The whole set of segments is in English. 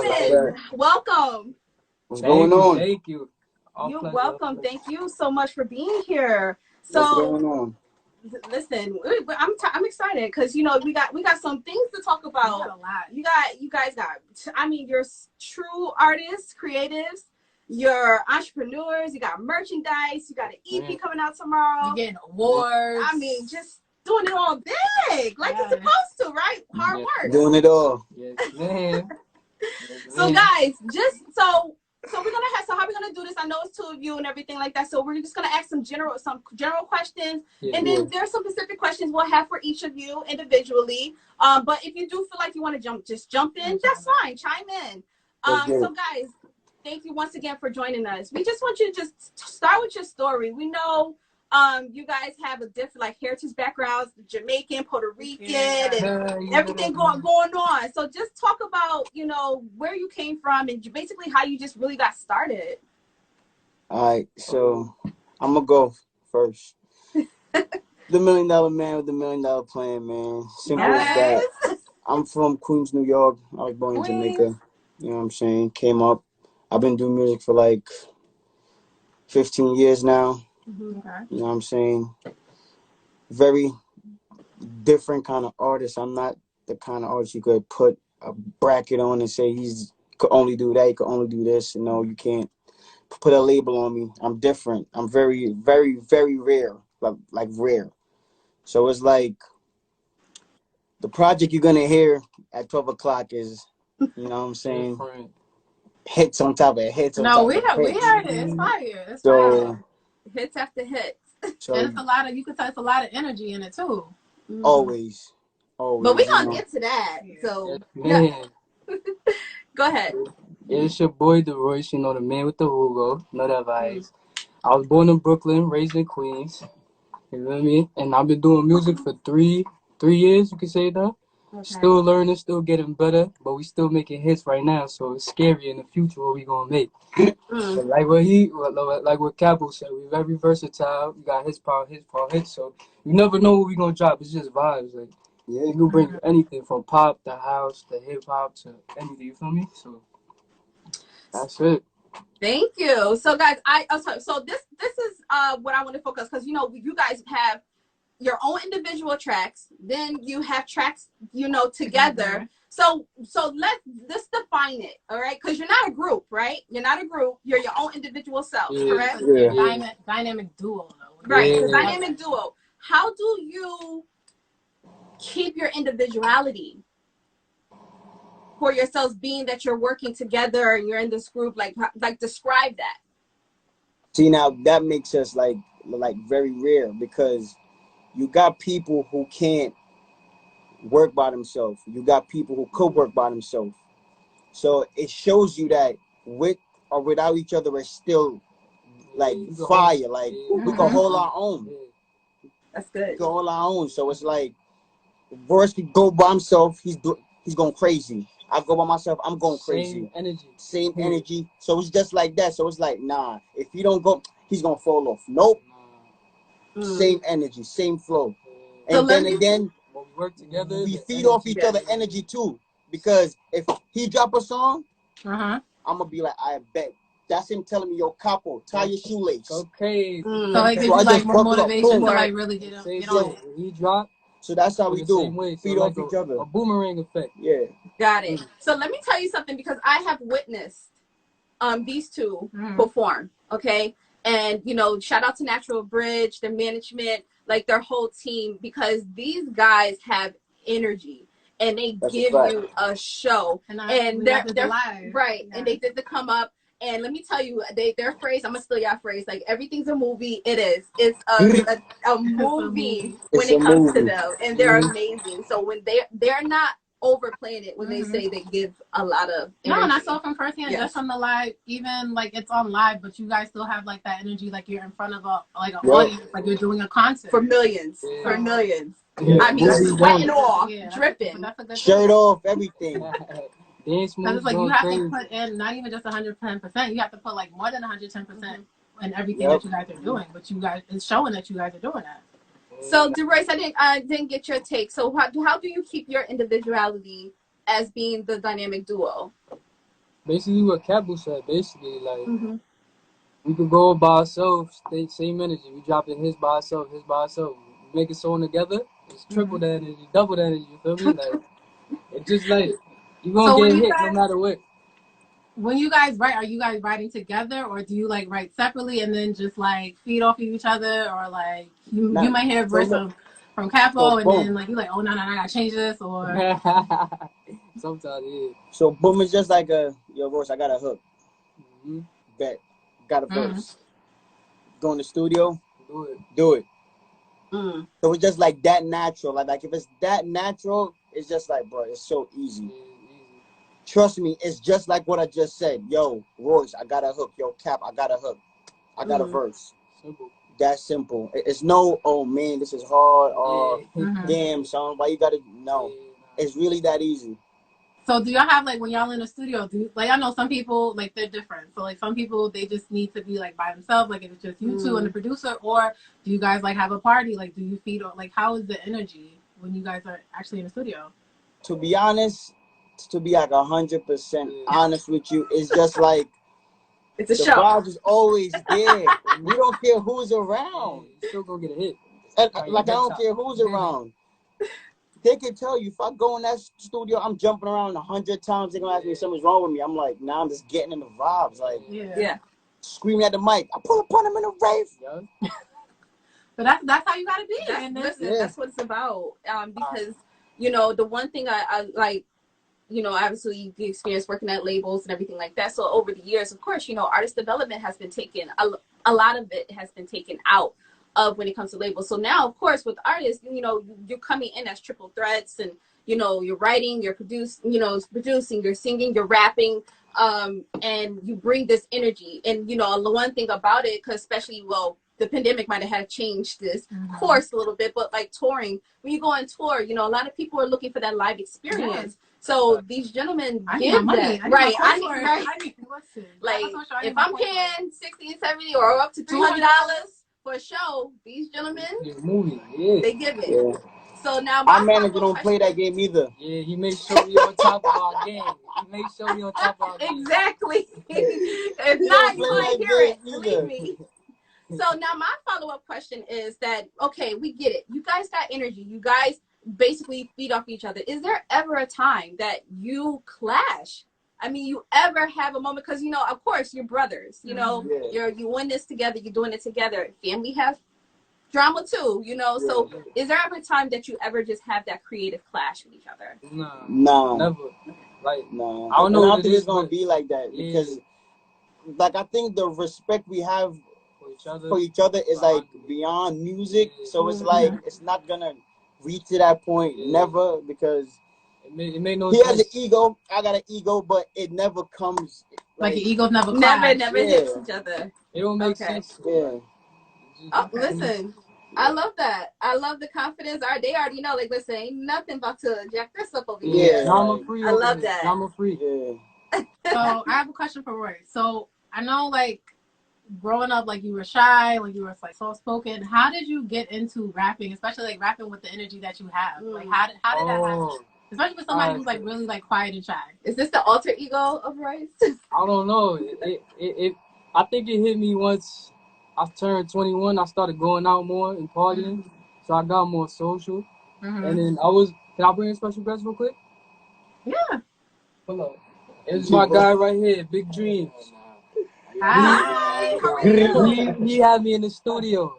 Listen, welcome. What's going on? Thank you. You're welcome. Thank you so much for being here. So, what's going on? Listen, I'm excited because we got some things to talk about. A lot. You guys got. I mean, you're true artists, creatives. You're entrepreneurs. You got merchandise. You got an EP coming out tomorrow. You're getting awards. I mean, just doing it all big, like it's supposed to, right? Hard work. Doing it all. Yes, man. So guys, just so we're gonna have how we're gonna do this. I know it's two of you and everything like that. So we're just gonna ask some general questions, and then there's some specific questions we'll have for each of you individually. But if you do feel like you want to jump in, that's fine. Chime in. So guys, thank you once again for joining us. We just want you to just start with your story. We know you guys have a different heritage backgrounds, Jamaican, Puerto Rican, and everything going on. So just talk about where you came from and basically how you just really got started. All right, so I'm gonna go first. The $1 Million Man with the $1 Million Plan, man. Simple as that. I'm from Queens, New York. I was born in Jamaica. You know what I'm saying? Came up. I've been doing music for like 15 years now. Okay. You know what I'm saying? Very different kind of artist. I'm not the kind of artist you could put a bracket on and say he's could only do that, he could only do this. No, you can't put a label on me. I'm different. I'm very, very, very rare. Like rare. So it's like the project you're gonna hear at 12 o'clock is, you know what I'm saying? Hits on top of hits. No, we heard it. It's fire. It's fire. Hits after hits. So, and it's a lot of, you could tell it's a lot of energy in it too. Always. But we're gonna get to that. So go ahead. It's your boy Deroyce, the man with the Hugo, know that vibes. I was born in Brooklyn, raised in Queens. You know what I mean? And I've been doing music for three years, you can say that. Okay. Still learning, still getting better, but we still making hits right now, so it's scary in the future what we gonna make. So like what Capo said, we're very versatile. We got his power, hits, so you never know what we gonna drop. It's just vibes. Like you can bring anything from pop to house to hip hop to anything. You feel me? So that's it. Thank you. So guys, so this is what I want to focus, because you guys have your own individual tracks, then you have tracks together. So let's define it, all right? Because you're not a group, right? You're not a group. You're your own individual self, correct? Dynamic duo, though. Right, dynamic duo. How do you keep your individuality for yourselves, being that you're working together and you're in this group? Like describe that. See, now that makes us like very rare, because you got people who can't work by themselves. You got people who could work by themselves. So it shows you that with or without each other, it's still like fire. Like we can hold our own. That's good. We can hold our own. So it's like Royce could go by himself. He's going crazy. I go by myself. I'm going crazy. Same energy. So it's just like that. So it's like, nah. If you don't go, he's gonna fall off. Nope. Same energy, same flow. And so then again, when we work together, we feed off each other energy too. Because if he drop a song, I'm gonna be like, I bet. That's him telling me, yo, Capo, tie your shoelace. Okay. So it gives you like more motivation to like really get on it. He drop. So that's how we do. Feed off each other. A boomerang effect. Yeah. Got it. So let me tell you something, because I have witnessed these two perform. Okay. And, shout out to Natural Bridge, their management, like their whole team, because these guys have energy and they give you a show. And they're live. Right. Yeah. And they did the come up. And let me tell you, their phrase, I'm going to steal your phrase, like everything's a movie. It is. It's a movie when it comes to them. And they're amazing. So when they're not overplaying it when they say they give a lot of energy. No, and I saw from firsthand, just from the live, even like it's on live, but you guys still have like that energy, like you're in front of an audience, like you're doing a concert for millions. I mean, sweating off, dripping, shirt off, everything. Because it's like you have to put in not even just 110%, you have to put like more than 110% in everything that you guys are doing. But you guys, it's showing that you guys are doing that. So Deroyce, I didn't get your take. So how do you keep your individuality as being the dynamic duo? basically what Capo said. Basically, like we could go by ourselves, same energy. We drop in his by ourselves, his by ourselves. We make a song together. It's triple that energy, double that energy. You feel me? Like it's just like you gonna So get hit no matter what. When you guys write, are you guys writing together, or do you like write separately and then just like feed off of each other, or like you might hear a verse from Capo and then like you like, oh no, I gotta change this, or sometimes yeah. So boom, it's just like yo, Royce, I got a hook. Bet, got a verse. Go in the studio, do it. So it's just like that natural. Like if it's that natural, it's just like, bro, it's so easy. Trust me, it's just like what I just said. Yo, Royce, I got a hook. Yo, Cap, I got a hook. I got a verse. Simple. That's simple. It's no, oh man, this is hard. Or damn, son, why you gotta? No, it's really that easy. So do y'all have like when y'all in the studio? Like I know some people like they're different. So like some people they just need to be like by themselves. Like if it's just you two and the producer, or do you guys like have a party? Like do you feed or like how is the energy when you guys are actually in the studio? To be honest, to be like 100% honest with you, it's just like it's a the show. vibe is always there. We don't care who's around. You still gonna get a hit. Like I don't care who's around. They can tell you if I go in that studio, I'm jumping around 100 times. They're gonna ask me if something's wrong with me. I'm like, nah, I'm just getting in the vibes. Like, screaming at the mic. I pull upon him in a rave. But that's how you gotta be. That's what it's about. Because you know the one thing I like. You know, obviously the experience working at labels and everything like that. So over the years, of course, you know, artist development has been taken, a lot of it has been taken out of when it comes to labels. So now, of course, with artists, you know, you're coming in as triple threats and, you know, you're writing, you're producing, you're singing, you're rapping, and you bring this energy. And, you know, the one thing about it, because especially, the pandemic might have had changed this course a little bit, but like touring, when you go on tour, you know, a lot of people are looking for that live experience. So these gentlemen give that. Right. I need like if I'm paying $60 and $70 or up to $200 for a show, these gentlemen, they give it. Yeah. So now my manager don't play that game either. Yeah, he makes sure we on top of our game. He makes sure we on top of our game. Exactly. If not, you might hear it. Believe me. So now my follow-up question is that, okay, we get it. You guys got energy. You guys basically feed off each other. Is there ever a time that you clash? I mean, you ever have a moment? Because, you know, of course, you're brothers. You know, you win this together. You're doing it together. Family have drama too, you know. So is there ever a time that you ever just have that creative clash with each other? No. Never. Like, no. I don't know. I don't think it's going to be like that because, like, I think the respect we have for each other is like beyond music. So it's like it's not gonna reach to that point. Never, because it made no he sense. has an ego, I got an ego, but it never comes like your egos never hits each other. It don't make sense. Yeah. Oh, listen. I love that. I love the confidence. They already know, like, listen, ain't nothing about to jack this up over here. Drama free. I love that. Drama free. Yeah. So I have a question for Roy. So I know, like, growing up, like you were shy, like you were like soft spoken. How did you get into rapping, especially like rapping with the energy that you have? Like how did that happen? Especially for somebody who's like really like quiet and shy. Is this the alter ego of Royce? I don't know. I think it hit me once I turned 21. I started going out more and partying, so I got more social. And then can I bring a special guest real quick? Yeah. Hold on. It's my guy right here, Big Dreams. Hi. He had me in the studio.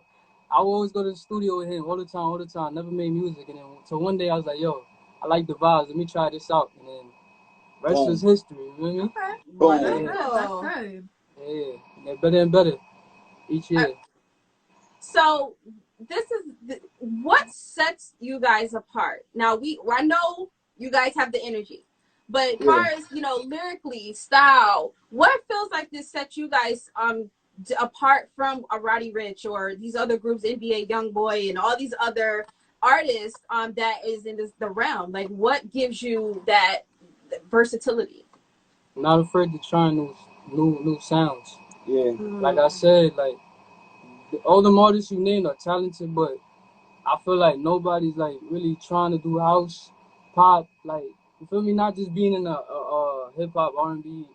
I would always go to the studio with him all the time. Never made music, and then so one day I was like, "Yo, I like the vibes. Let me try this out." And then rest is history. You know what I mean? That's good. Yeah, better and better each year. So this is what sets you guys apart. Now I know you guys have the energy. But as far as, you know, lyrically, style, what feels like this sets you guys apart from a Roddy Ricch or these other groups, NBA Youngboy and all these other artists that is in the realm? Like, what gives you that versatility? I'm not afraid to try new sounds. Yeah. Like I said, like all the artists you named are talented, but I feel like nobody's like really trying to do house, pop, like. You feel me? Not just being in a hip hop, R&B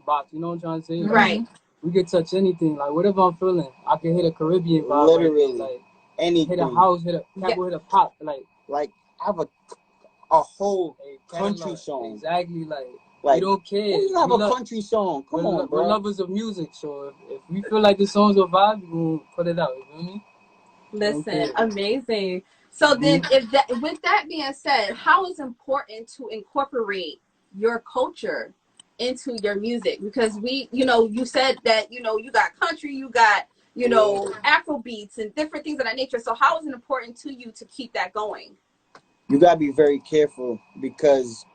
box. You know what I'm trying to say? Like, Right. we can touch anything. Like whatever I'm feeling, I can hit a Caribbean vibe. Literally, like anything. Hit a house, hit a Capo, hit a pop. Like I have a whole country song. Exactly. Like we don't care. We have a country song. Come on, bro. We're lovers of music, so if we feel like the songs will vibe, we gonna put it out. You feel me? Listen, amazing. So then, with that being said, how is it important to incorporate your culture into your music? Because you said that you got country, you got Afro beats and different things of that nature. So how is it important to you to keep that going? You gotta be very careful because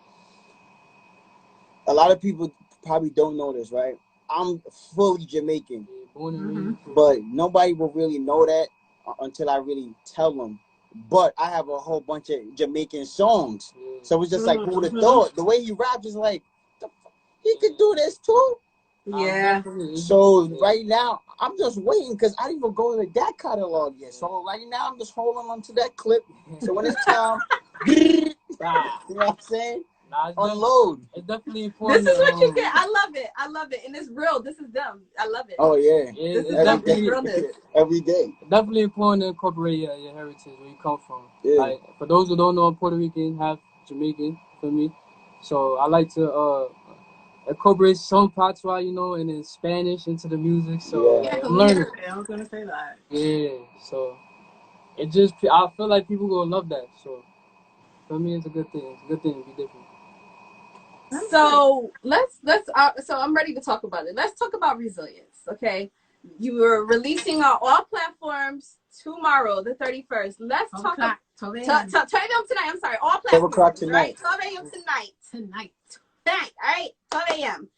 a lot of people probably don't know this, right? I'm fully Jamaican, but nobody will really know that until I really tell them. But I have a whole bunch of Jamaican songs, so it's just like, who would have thought? The way he raps is like, he could do this too. Yeah. So right now, I'm just waiting because I didn't even go to that catalog yet. So right now, I'm just holding on to that clip. So when it's time, you know what I'm saying? Unload. It's definitely important. This is what you get. I love it, and it's real. This is them. I love it. Oh yeah, this is definitely realness. Every day. It's definitely important to incorporate your heritage, where you come from. Yeah. Like for those who don't know, I'm Puerto Rican, half Jamaican, for me. So I like to incorporate some patois, and in Spanish into the music. So I'm learning. I was gonna say that. Yeah. So I feel like people gonna love that. So for me, it's a good thing. It's a good thing to be different. So so I'm ready to talk about it. Let's talk about resilience. Okay, you were releasing on all platforms tomorrow, the 31st. Let's talk about 12 a.m. tonight. I'm sorry, all platforms. 12 o'clock tonight. Right? 12 a.m. tonight. All right, 12 a.m.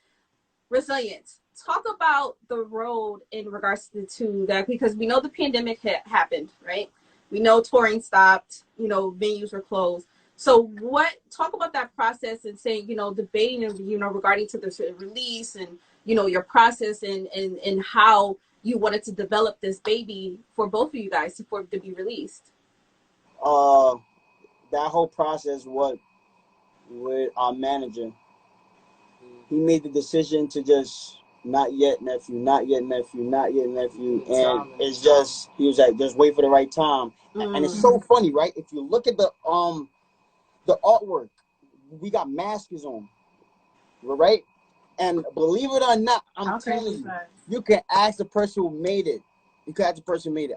Resilience. Talk about the road in regards to that, because we know the pandemic happened, right? We know touring stopped. Venues were closed. So talk about that process and saying, debating, regarding to the release and, your process and how you wanted to develop this baby for both of you guys to be released. That whole process with our manager, he made the decision to just not yet nephew, and it's just, he was like, just wait for the right time. And it's so funny, right? If you look at the artwork, we got masks on, right? And believe it or not, I'm telling you, you can ask the person who made it.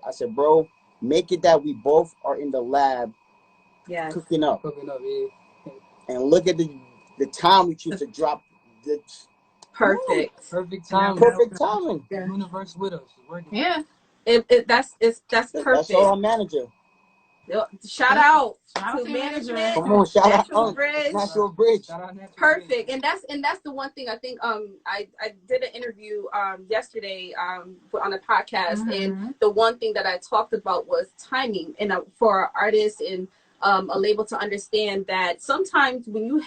I said, bro, make it that we both are in the lab, cooking up, and look at the time we choose to drop. Perfect The timing. universe with us. Yeah. That's perfect. That's all our manager. Shout out to management. Come on, shout out Natural Bridge. Perfect. And that's the one thing I think I did an interview yesterday on a podcast, and the one thing that I talked about was timing, and for artists and a label to understand that sometimes when we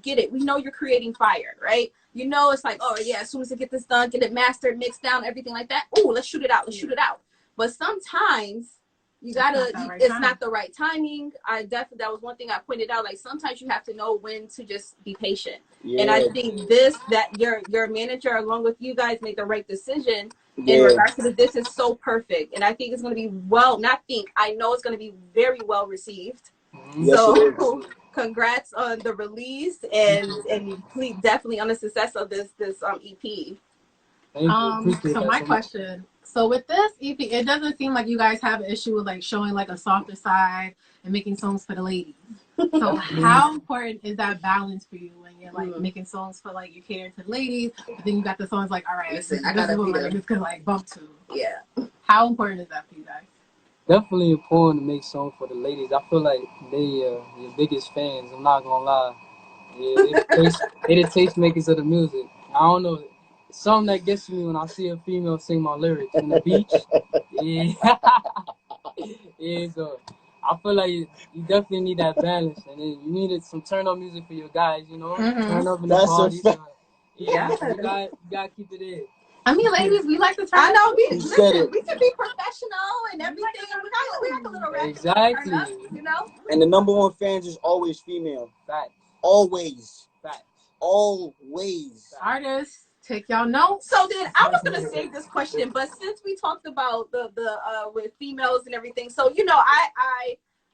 get it, we know you're creating fire, right? It's like, oh yeah, as soon as I get this done, get it mastered, mixed down, everything like that. Oh, let's shoot it out. But sometimes it's not the right timing. That was one thing I pointed out. Like sometimes you have to know when to just be patient. Yeah. And I think that your manager along with you guys made the right decision in regards to this is so perfect. And I think it's going to be I know it's going to be very well received. Yes, so congrats on the release and please definitely on the success of this EP. So my question. So with this EP, it doesn't seem like you guys have an issue with like showing like a softer side and making songs for the ladies. So how important is that balance for you when you're like making songs for like you cater to the ladies, but then you got the songs like, all right, listen, this is what like it's gonna like bump to. Yeah. How important is that for you guys? Definitely important to make songs for the ladies. I feel like they your biggest fans. I'm not gonna lie. Yeah, they the taste makers of the music. I don't know. Something that gets me when I see a female sing my lyrics on the beach. Yeah. Yeah, so I feel like you definitely need that balance. And then you needed some turn up music for your guys, turn up in the party. So, yeah, you gotta keep it in. I mean, ladies, we like to turn. I know we can be professional and everything. We got a little rap. Exactly. And the number one fans is always female. Facts. Always. Facts. Always. Artists. Take y'all notes. So then I was gonna save this question, but since we talked about the with females and everything, so you know,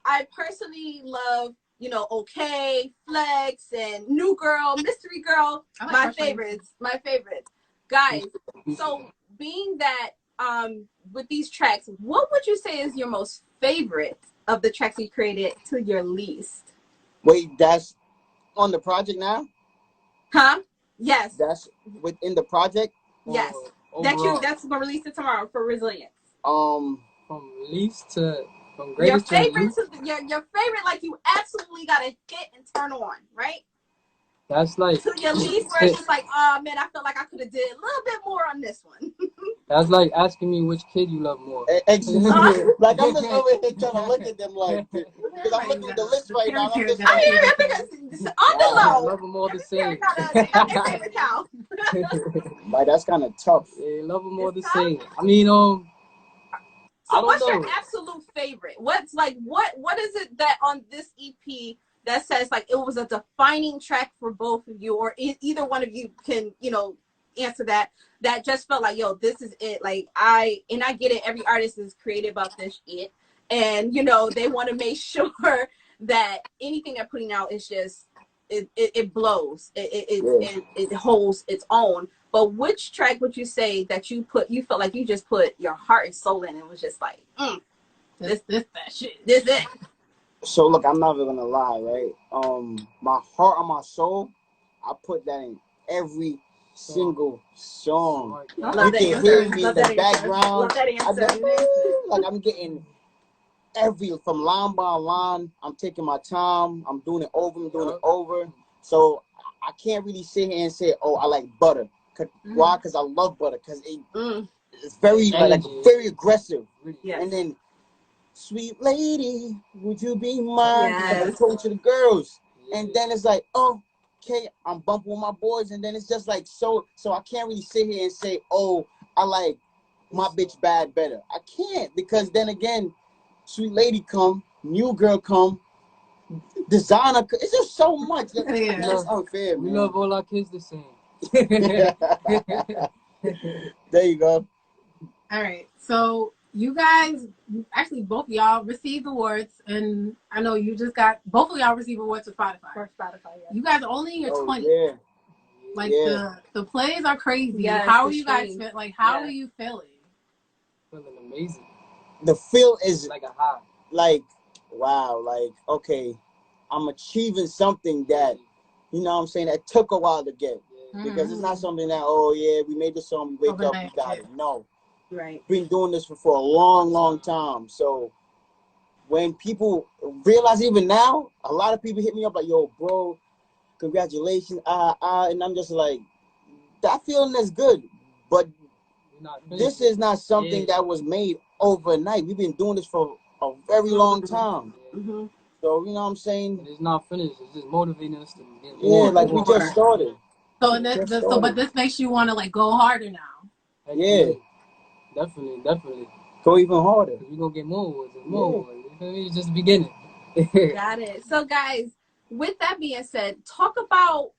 I personally love, you know, OK, Flex, and New Girl, Mystery Girl, like my favorites, guys. So being that with these tracks, what would you say is your most favorite of the tracks you created to your least? Wait, that's on the project now? Huh? Yes. That's within the project? Yes. That's gonna release it tomorrow for Resilience. From least to from greatest your favorite to your favorite, like you absolutely gotta hit and turn on, right? That's like to your least where it's just like, oh man, I feel like I could have did a little bit more on this one. That's like asking me which kid you love more. Like I'm just over here trying to look at them like, because I'm looking at the list right now. I'm just like, on the low. Love them all the same. Like that's kind of tough. Yeah, love them all the same. I mean, So what's your absolute favorite? What's like what is it that on this EP that says like it was a defining track for both of you, or either one of you can, you know, answer that just felt like, yo, this is it. Like I get it, every artist is creative about this shit, and you know they want to make sure that anything they're putting out is just it blows, it holds its own. But which track would you say that you felt like you just put your heart and soul in and was just like, this that shit, this it? So look, I'm not even gonna lie, right? My heart and my soul, I put that in every single song. You can hear me in the background. Like I'm getting from line by line. I'm taking my time. I'm doing it over. So I can't really sit here and say, oh, I like butter. Why? Because I love butter. Because it's very very aggressive. Yes. And then, sweet lady, would you be mine? Yes. I told you the girls. And then it's like, oh, okay, I'm bumping with my boys. And then it's just like, so I can't really sit here and say, oh, I like my bitch bad better. I can't, because then again, sweet lady come, new girl come, designer. It's just so much. It's unfair, man. We love all our kids the same. There you go. All right. So you guys, actually both of y'all received awards, and I know you just got, both of y'all received awards for Spotify. Yeah. You guys are only in your 20s. Yeah. Like the plays are crazy. Yes, how are you guys like? How are you feeling? Feeling amazing. The feel is like a high. Like, wow, like, okay, I'm achieving something that, you know what I'm saying, that took a while to get. Because it's not something that, oh yeah, we made the song, we wake up, we got it. No. Right. Been doing this for a long time. So when people realize, even now, a lot of people hit me up like, yo, bro, congratulations, and I'm just like, that feeling is good, but this is not something that was made overnight. We've been doing this for a very long time. So, you know what I'm saying? It's not finished. It's just motivating us to get more. Like we just started. So, but this makes you want to like go harder now. Yeah. Definitely. Go even harder. We're going to get more awards and more awards. You feel me? It's just the beginning. Got it. So, guys, with that being said, talk about,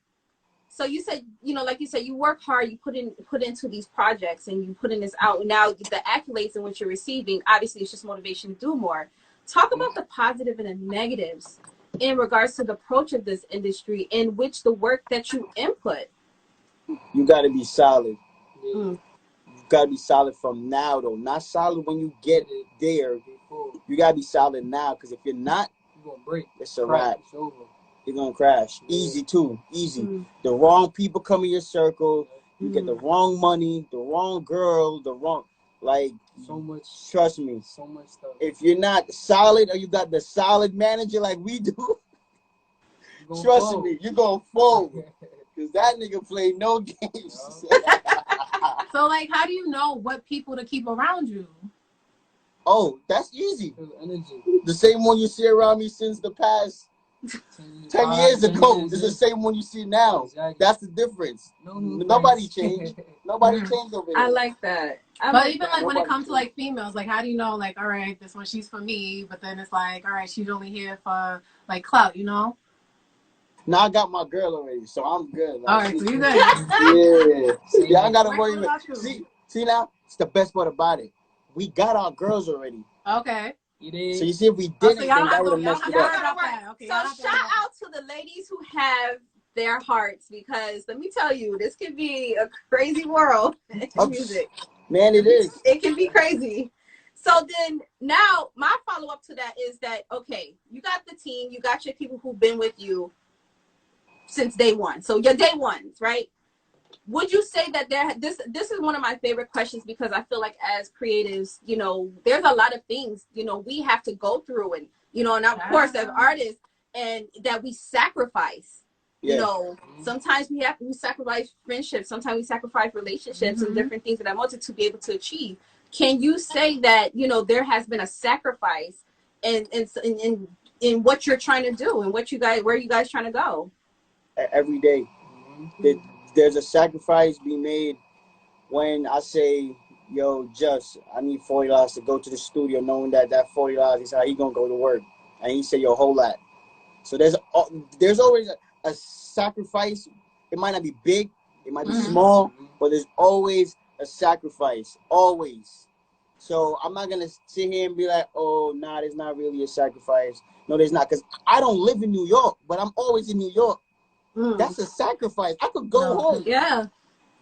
so you said, you know, like you said, you work hard, you put into these projects and you put in this out. Now the accolades in which you're receiving, obviously it's just motivation to do more. Talk about the positive and the negatives in regards to the approach of this industry in which the work that you input. You got to be solid. You got to be solid from now, though. Not solid when you get there. You got to be solid now, because if you're not, you're going to break. It's a wrap. It's over. You're going to crash. Easy, too. Easy. The wrong people come in your circle. You get the wrong money, the wrong girl, the wrong... Like, so much. Trust me. So much stuff. If you're not solid, or you got the solid manager like we do, trust me, you're going to fold. Because that nigga play no games. So, like, how do you know what people to keep around you? Oh, that's easy. Energy. The same one you see around me since the past 10 years ago. It's the same one you see now. Exactly. That's the difference. Nobody changed. Nobody changed over here. I like that. But even like when it comes to like females, like how do you know, like, all right, this one she's for me, but then it's like, all right, she's only here for like clout, you know? Now I got my girl already, so I'm good. Like, All right, so you good. Yeah. Yeah, I gotta worry What about about. you? See now, it's the best part about it. We got our girls already. Okay. So you see, if we Oh, didn't, so y'all then don't that have would to, have y'all don't messed have it to up. worry about that. Okay. So shout out to the ladies who have their hearts, because let me tell you, this could be a crazy world in music. Man, it is. It can be crazy. So then now my follow-up to that is that, okay, you got the team, you got your people who've been with you since day one. So your day ones, right? Would you say that this is one of my favorite questions, because I feel like as creatives, you know, there's a lot of things, you know, we have to go through, and you know, and of course as artists, and that we sacrifice. You know, sometimes we sacrifice friendships, sometimes we sacrifice relationships and different things that I wanted to be able to achieve. Can you say that, you know, there has been a sacrifice in what you're trying to do and where you guys trying to go? Every day, there's a sacrifice being made when I say, yo, just I need $40 to go to the studio, knowing that $40 is how he gonna go to work, and he say, yo, hold that. So there's always a sacrifice. It might not be big, it might be small, but there's always a sacrifice, always. So I'm not gonna sit here and be like, oh, nah, there's not really a sacrifice. No, there's not, because I don't live in New York, but I'm always in New York. That's a sacrifice. I could go home. Yeah.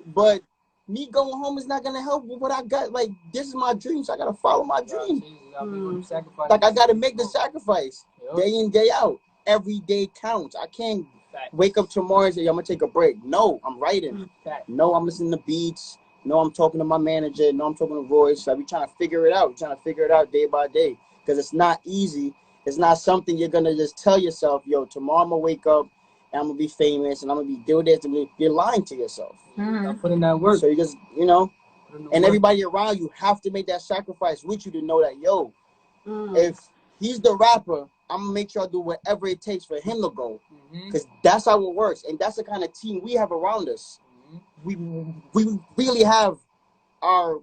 But me going home is not gonna help with what I got. Like, this is my dream, so I gotta follow my dream. Like, I gotta make the sacrifice day in, day out. Every day counts. I can't wake up tomorrow and say, I'm gonna take a break. No, I'm writing. No, I'm listening to beats. No, I'm talking to my manager. No, I'm talking to Royce. Like, we trying to figure it out. We're trying to figure it out day by day, because it's not easy. It's not something you're gonna just tell yourself, yo, tomorrow I'm gonna wake up and I'm gonna be famous and I'm gonna be doing this. And you're lying to yourself. I'm putting that work. So you just, you know, and everybody around you have to make that sacrifice with you to know that, yo, if he's the rapper, I'm gonna make sure I do whatever it takes for him to go, because that's how it works, and that's the kind of team we have around us. We really have our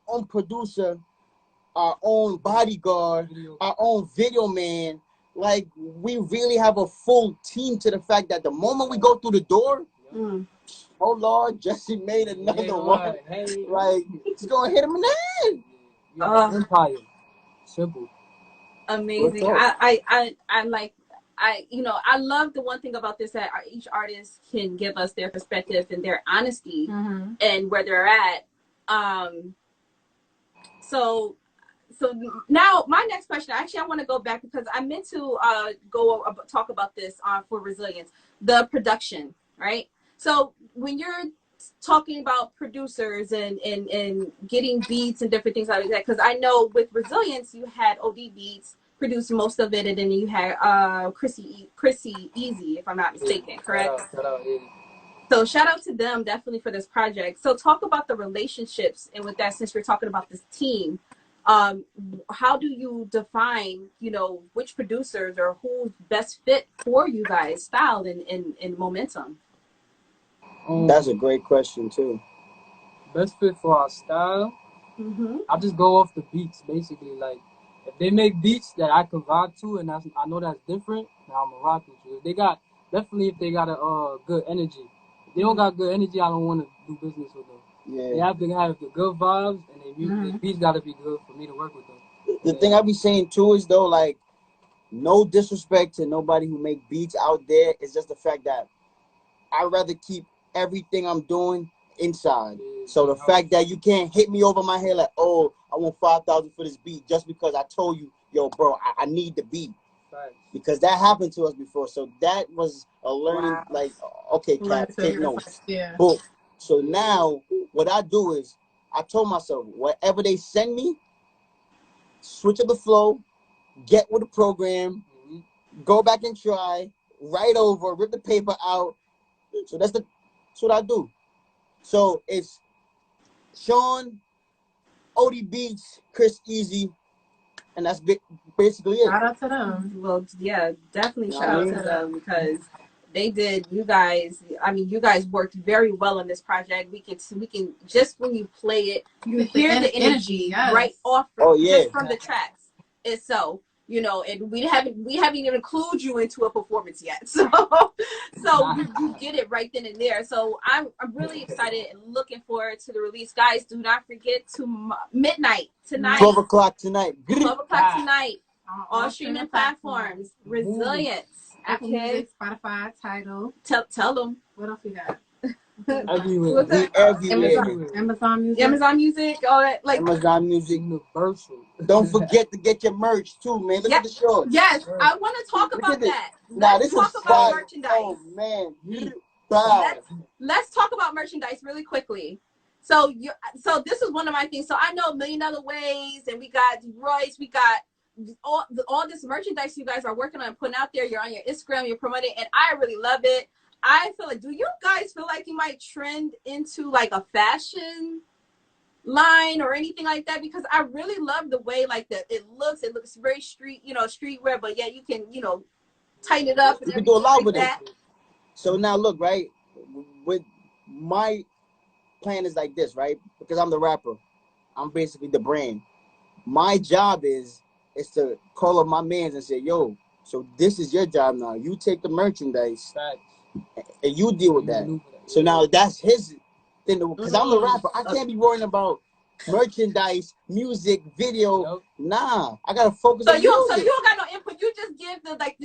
own producer, our own bodyguard, our own video man. Like, we really have a full team, to the fact that the moment we go through the door, oh Lord, Jesse made another one. Hey. Like, it's gonna hit him in the head. Empire. Simple. Amazing. I like, you know, I love the one thing about this, that each artist can give us their perspective and their honesty and where they're at. So now my next question, actually, I want to go back, because I meant to talk about this for resilience, the production, right? So when you're talking about producers and getting beats and different things like that, because I know with resilience you had OD Beats produced most of it, and then you had Chrissy Easy, if I'm not mistaken, correct? Shout out, yeah. So shout out to them definitely for this project. So talk about the relationships, and with that, since we're talking about this team, how do you define, you know, which producers or who's best fit for you guys, style and momentum? That's a great question too. Best fit for our style. I just go off the beats, basically. Like, if they make beats that I can vibe to, and I know that's different, now I'm gonna rock with you. If they got a good energy. If they don't got good energy, I don't want to do business with them. Yeah. They have to have the good vibes, and their beats gotta be good for me to work with them. The thing I be saying too is, though, like, no disrespect to nobody who make beats out there. It's just the fact that I'd rather keep everything I'm doing inside. So the fact that you can't hit me over my head like, oh, I want 5,000 for this beat, just because I told you, yo, bro, I need the beat. Because that happened to us before. So that was a learning, like, okay, Cap, take notes. Boom. So now what I do is, I told myself, whatever they send me, switch up the flow, get with the program, go back and try, write over, rip the paper out. So that's what I do. So it's Sean, OD Beats, Chris Easy, and that's basically it. Shout out to them. Well, yeah, definitely shout out to them, because they did. You guys worked very well on this project. We can just when you play it, you hear the energy right off just from the tracks itself. you know, and we haven't even included you into a performance yet. So you get it right then and there. So I'm really excited and looking forward to the release. Guys, do not forget to midnight tonight. 12 o'clock tonight. 12 o'clock tonight. All streaming platforms. Resilience. Apple Music, Spotify, Tidal. Tell them. What else we got? Everywhere. Amazon Music. Amazon Music, all that. Like Amazon Music. Universal. Don't forget to get your merch too, man. Look at the shorts. Yes, I want to talk about that. Nah, this Let's is talk about fire. merchandise. Oh man, Let's talk about merchandise really quickly. So this is one of my things. So I know $1 Million Ways, and we got Deroyce, we got all this merchandise you guys are working on and putting out there. You're on your Instagram, you're promoting, and I really love it. I feel like, do you guys feel like you might trend into like a fashion line or anything like that? Because I really love the way like it looks very street, streetwear, but yeah, you can, tighten it up and you can do a lot like with that. it. So now look, right, with my plan is like this, right? Because I'm the rapper, I'm basically the brand. My job is to call up my mans and say, yo, so this is your job now. You take the merchandise and you deal with that. So now that's his thing. Because I'm the rapper. I can't be worrying about merchandise, music, video. Nope. Nah, I gotta focus So on you music. don't got no input. You just give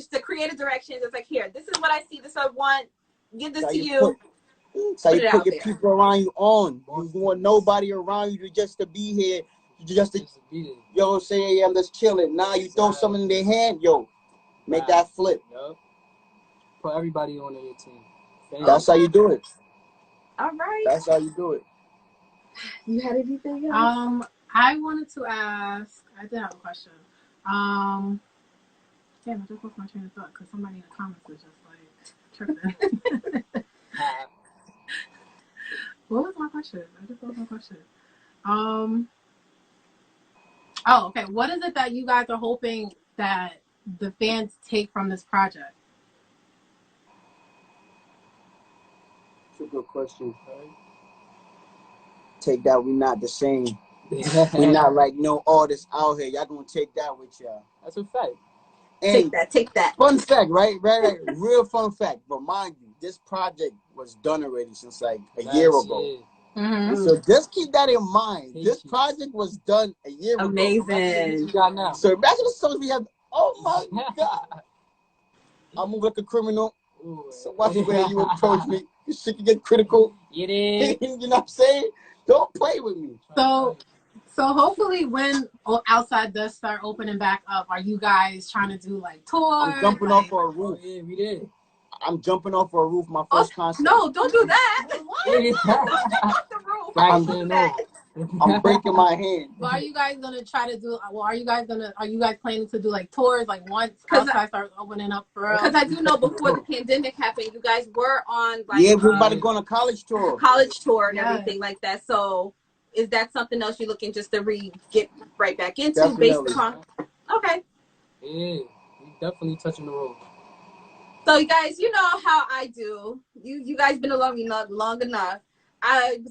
the creative directions. It's like, here, this is what I see. This is what I want. Give this to you. So you put your people around you on. You want nobody around you just to be here. Just to yo say, hey, I'm just chilling. Now you throw something in their hand, yo, make that flip. Yep. Put everybody on your team. That's how you do it. All right. That's how you do it. You had anything else? I wanted to ask. I did have a question. Damn, I just lost my train of thought because somebody in the comments was just like tripping. What was my question? I just lost my question. Oh, okay. What is it that you guys are hoping that the fans take from this project? That's a good question. Take that we not the same. We not like no artists out here. Y'all gonna take that with y'all. That's a fact. And Take that. Fun fact, right? Real fun fact. But mind you, this project was done already since like a year ago. Mm-hmm. So just keep that in mind. This project was done a year ago. Amazing. So imagine the songs we have. Oh my God. I move like a criminal. So watch the way you approach me. You shit can get critical. It is. You know what I'm saying? Don't play with me. So hopefully when outside does start opening back up, are you guys trying to do like tours? I'm jumping off a roof. Oh, yeah, we did. I'm jumping off a roof. My first concert. No, don't do that. What? Don't jump off the roof. I'm Don't do that. I'm breaking my hand. Well, are you guys gonna try to do? Well, are you guys planning to do like tours like once outside starts opening up for us? Because I do know before the pandemic happened, you guys were on like we're about to go on a college tour. And everything like that. So is that something else you're looking just to get right back into? Definitely. Based on okay. Yeah, we definitely touching the road. So you guys, you know how I do. You guys been along me long enough.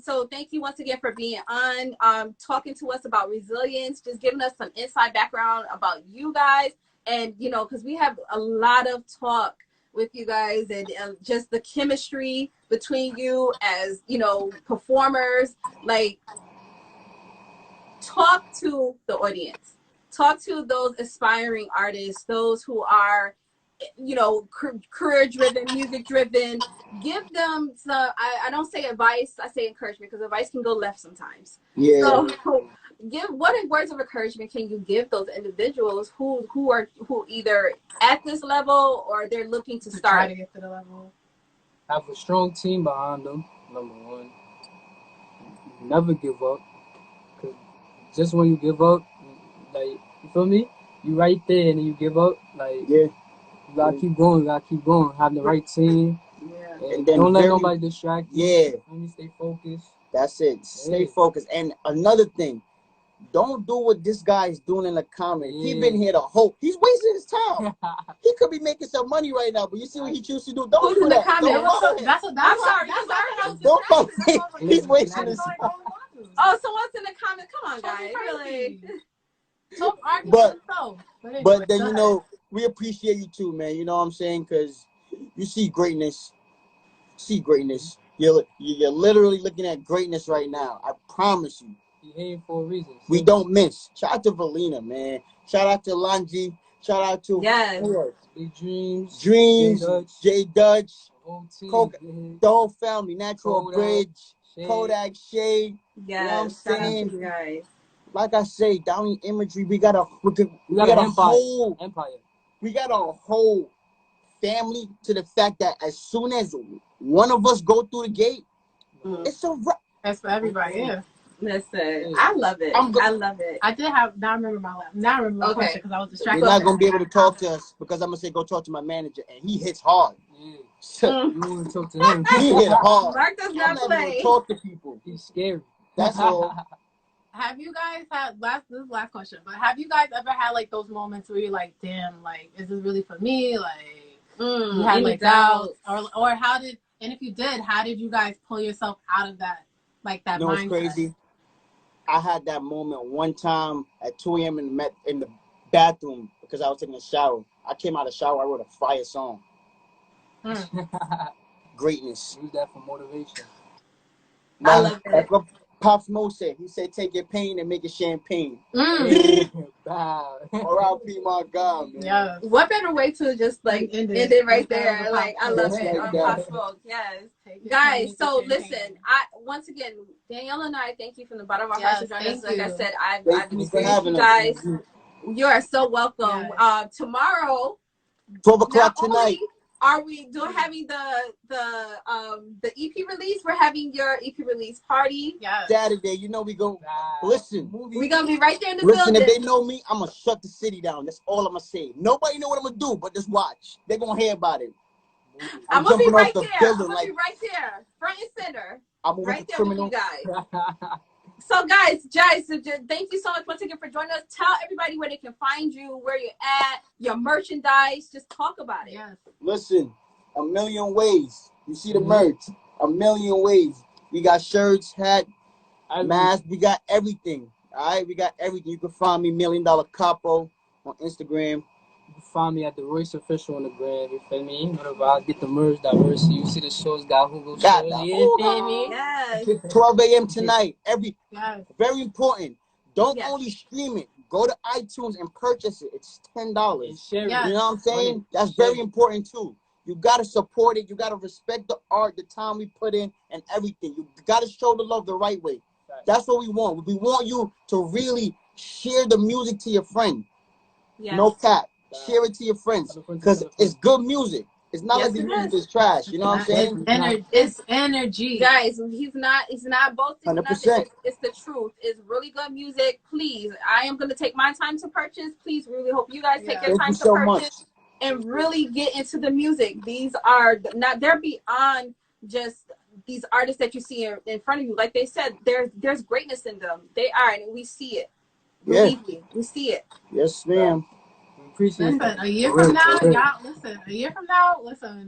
So thank you once again for being on, talking to us about resilience, just giving us some inside background about you guys, and because we have a lot of talk with you guys, and just the chemistry between you as performers. Like, talk to the audience, talk to those aspiring artists, those who are career driven, music driven. Give them some, I don't say advice, I say encouragement, because advice can go left sometimes. Yeah. So what words of encouragement can you give those individuals who either at this level or they're looking to start? Try to get to the level. Have a strong team behind them, number one. Never give up. Cause just when you give up, like, you feel me? You right there and then you give up, like, yeah. You gotta keep going, have the right team. Yeah. And don't let nobody distract you. Yeah. Only stay focused. That's it. Stay focused. And another thing, don't do what this guy is doing in the comment. Yeah. He been here to hope. He's wasting his time. He could be making some money right now, but you see what he chooses to do. Don't do that. Don't follow him. He's wasting his time. Oh, so what's in the comments? Come on, guys. Really? So argue But for themselves. but then you know we appreciate you too, man. You know what I'm saying? Because you see greatness. See greatness. You're literally looking at greatness right now. I promise you. You hating for a reason. We don't miss. Shout out to Valina, man. Shout out to Lanji. Shout out to Big Dreams, J Dutch, whole the whole family, Natural Kodak, Bridge, Shade. Kodak, Shade. Yes, you know what I'm shout out saying? to you guys. Like I say, Downey Imagery, we got a whole family to the fact that as soon as one of us go through the gate, it's a wrap. That's for everybody, yeah. Listen, I love it. I love it. I did have, now I remember my question because I was distracted. You're not going to be able to talk to us because I'm going to say go talk to my manager, and he hits hard. Yeah. You want to talk to him. He hit hard. Mark does not play. To talk to people. He's scary. That's all. Have you guys had, this is the last question, but have you guys ever had like those moments where you're like, damn, like, is this really for me? Like, you had like doubts? Or how did, and if you did, how did you guys pull yourself out of that, like that mindset? You know what's crazy? I had that moment one time at 2 a.m. in the bathroom because I was taking a shower. I came out of the shower, I wrote a fire song. Greatness. Use that for motivation. Now, I love it. Like what Pops Mo said. He said, take your pain and make it champagne. R.I.P. my God, man. Yeah. What better way to just like end it right there? Like, I love it. Pop Smoke, yes. Guys, so listen, once again, Danielle and I thank you from the bottom of our hearts for joining us. Like I said, I've experienced you guys. You are so welcome. Yes. Tomorrow, 12 o'clock tonight. Are we having the EP release? We're having your EP release party. Yes. Saturday, you know we go. Listen, we're gonna be right there in the building. If they know me, I'm gonna shut the city down. That's all I'm gonna say. Nobody know what I'm gonna do, but just watch. They're gonna hear about it. I'm gonna be right there. I'm gonna be right there, front and center. I'm right there with you guys. So guys, thank you so much once again for joining us. Tell everybody where they can find you, where you're at, your merchandise. Just talk about it. Yes. Listen, a million ways. You see the merch. A million ways. We got shirts, hat, masks. We got everything. All right, we got everything. You can find me Milliondallacapo on Instagram. You can find me at Deroyce Official on the gram. You feel me? Whatever. I get the merch, diversity. You see the shows got Hugo shows. You feel me? Yes. 12 a.m. tonight. Very important. Don't only stream it. Go to iTunes and purchase it. It's $10. You know what I'm saying? That's very important too. You gotta support it. You gotta respect the art, the time we put in, and everything. You gotta show the love the right way. That's what we want. We want you to really share the music to your friend. Yes. No cap. Share it to your friends because it's good music. It's not like the music is trash. You know what I'm saying? It's energy. Guys, he's not boasting. 100%. It's the truth. It's really good music. Please, I am going to take my time to purchase. Please, really hope you guys take your time to purchase and really get into the music. These are not, they're beyond just these artists that you see in front of you. Like they said, there's greatness in them. They are, and we see it. Believe me, we see it. Yes, ma'am. Listen, a year from now,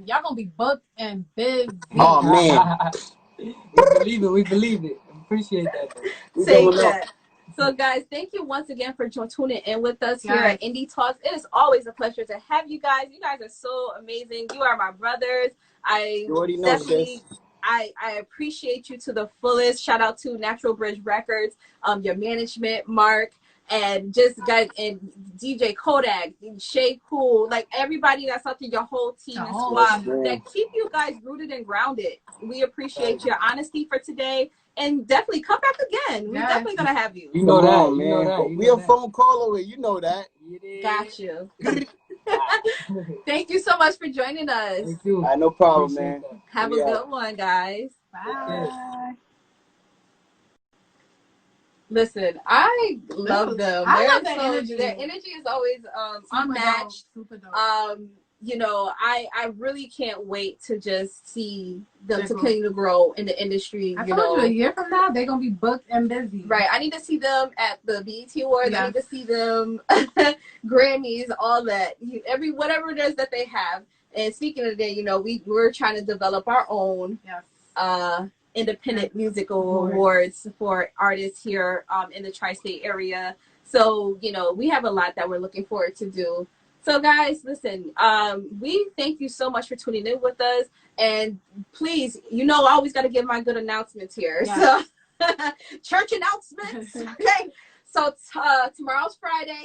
y'all gonna be booked and busy. Oh man, we believe it. Appreciate that. Say that. So guys, thank you once again for tuning in with us here at Indie Talks. It is always a pleasure to have you guys. You guys are so amazing. You are my brothers. I definitely I appreciate you to the fullest. Shout out to Natural Bridge Records, your management, Mark. And just guys, and DJ Kodak, Shay Cool, like everybody that's out there, your whole team and squad that keep you guys rooted and grounded. We appreciate your honesty for today, and definitely come back again. We're definitely gonna have you. You know that, man. We a phone call away. You know that. Got you. Thank you so much for joining us. Thank you. No problem, man. Have a good one, guys. Bye. Listen, I love them. I love their energy. Their energy is always unmatched. Super dope. You know, I really can't wait to just see them to continue to grow in the industry. I told you a year from now they're gonna be booked and busy. Right. I need to see them at the BET Awards. Yeah. I need to see them Grammys, all that. Whatever it is that they have. And speaking of that, you know, we're trying to develop our own independent musical awards for artists here in the tri-state area. So, you know, we have a lot that we're looking forward to do. So guys, listen, we thank you so much for tuning in with us. And please, you know, I always got to give my good announcements here. Yes. So church announcements. Okay. So tomorrow's Friday.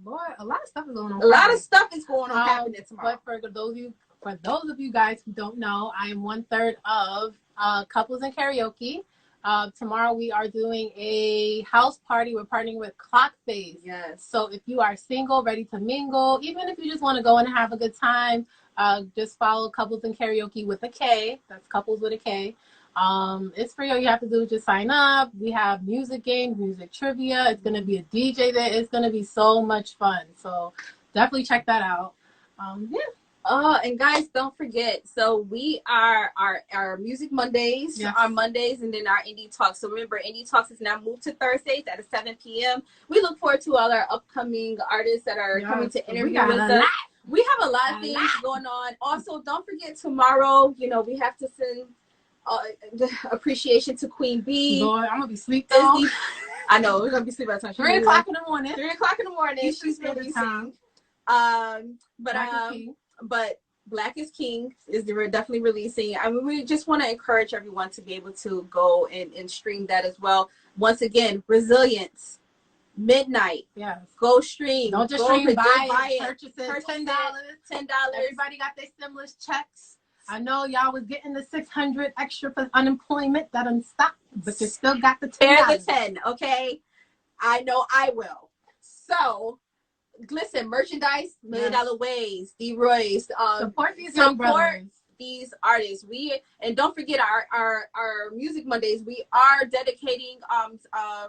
Boy, a lot of stuff is going on. A lot of stuff is going on happening tomorrow. But for those of you guys who don't know, I am 1/3 of Couples in Karaoke. Tomorrow we are doing a house party. We're partnering with Clockface. Yes. So if you are single, ready to mingle, even if you just want to go and have a good time, just follow Couples in Karaoke with a K. That's couples with a K. It's free. All you have to do is just sign up. We have music games, music trivia. It's going to be a DJ there. It's going to be so much fun. So definitely check that out. Yeah. Oh, and guys, don't forget. So we are our Music Mondays, yes. Our Mondays, and then our Indie Talks. So remember, Indie Talks is now moved to Thursdays at 7 p.m. We look forward to all our upcoming artists that are coming to interview with us. We have a lot of things going on. Also, don't forget tomorrow, you know, we have to send appreciation to Queen B. Boy, I'm gonna be asleep though. I know we're gonna be asleep by the time 3 o'clock in the morning. 3 o'clock in the morning. She's releasing. But Black is King is definitely releasing. I mean, we just want to encourage everyone to be able to go and stream that as well. Once again, Resilience, Midnight. Yes. Go stream. Don't just stream, buy it. Purchase it. $10. Everybody got their stimulus checks. I know y'all was getting the $600 extra for unemployment that unstopped, but you still got the $10. Spare the 10, okay? I know I will. So, listen, merchandise, $1 Million Ways, Deroyce. Support these young brothers. These artists. And don't forget our Music Mondays. We are dedicating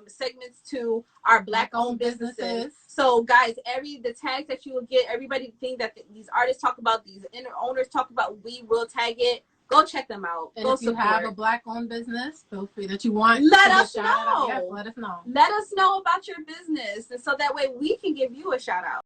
segments to our Black-owned businesses. So guys, the tags that you will get, everybody think that these artists talk about, these owners talk about, we will tag it. Go check them out. And if you have a Black-owned business, feel free that you want. Let us know. Yes, let us know. Let us know about your business, and so that way we can give you a shout out.